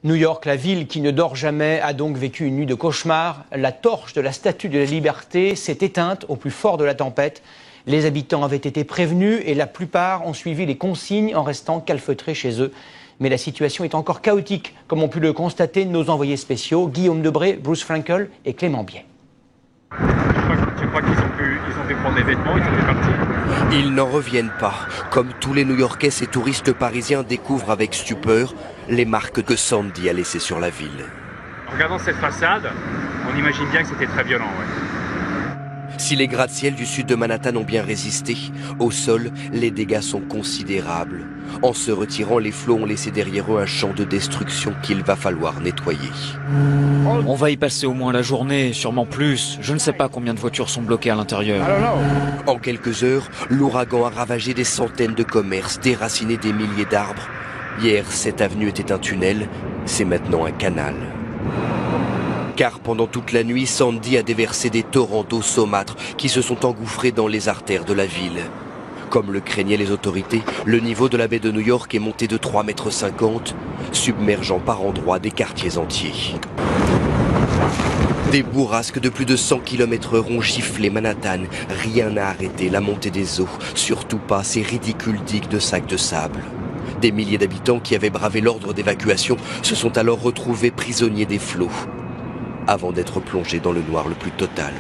New York, la ville qui ne dort jamais, a donc vécu une nuit de cauchemar. La torche de la Statue de la Liberté s'est éteinte au plus fort de la tempête. Les habitants avaient été prévenus et la plupart ont suivi les consignes en restant calfeutrés chez eux. Mais la situation est encore chaotique, comme ont pu le constater nos envoyés spéciaux, Guillaume Debré, Bruce Frankel et Clément Biet. Tu crois qu'ils ont pu prendre des vêtements, ils ont pu partir? Ils n'en reviennent pas. Comme tous les New-Yorkais, ces touristes parisiens découvrent avec stupeur les marques que Sandy a laissées sur la ville. En regardant cette façade, on imagine bien que c'était très violent, ouais. Si les gratte-ciel du sud de Manhattan ont bien résisté, au sol, les dégâts sont considérables. En se retirant, les flots ont laissé derrière eux un champ de destruction qu'il va falloir nettoyer. On va y passer au moins la journée, sûrement plus. Je ne sais pas combien de voitures sont bloquées à l'intérieur. En quelques heures, l'ouragan a ravagé des centaines de commerces, déraciné des milliers d'arbres. Hier, cette avenue était un tunnel, c'est maintenant un canal. Car pendant toute la nuit, Sandy a déversé des torrents d'eau saumâtre qui se sont engouffrés dans les artères de la ville. Comme le craignaient les autorités, le niveau de la baie de New York est monté de 3,50 m, submergeant par endroits des quartiers entiers. Des bourrasques de plus de 100 km/h ont giflé Manhattan. Rien n'a arrêté la montée des eaux, surtout pas ces ridicules digues de sacs de sable. Des milliers d'habitants qui avaient bravé l'ordre d'évacuation se sont alors retrouvés prisonniers des flots, avant d'être plongés dans le noir le plus total.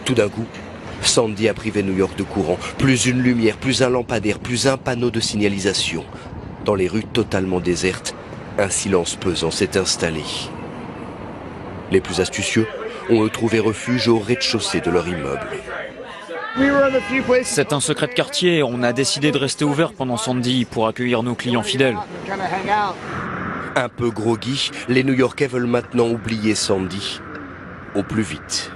Tout d'un coup, Sandy a privé New York de courant. Plus une lumière, plus un lampadaire, plus un panneau de signalisation. Dans les rues totalement désertes, un silence pesant s'est installé. Les plus astucieux ont trouvé refuge au rez-de-chaussée de leur immeuble. C'est un secret de quartier, on a décidé de rester ouvert pendant Sandy pour accueillir nos clients fidèles. Un peu groggy, les New-Yorkais veulent maintenant oublier Sandy au plus vite.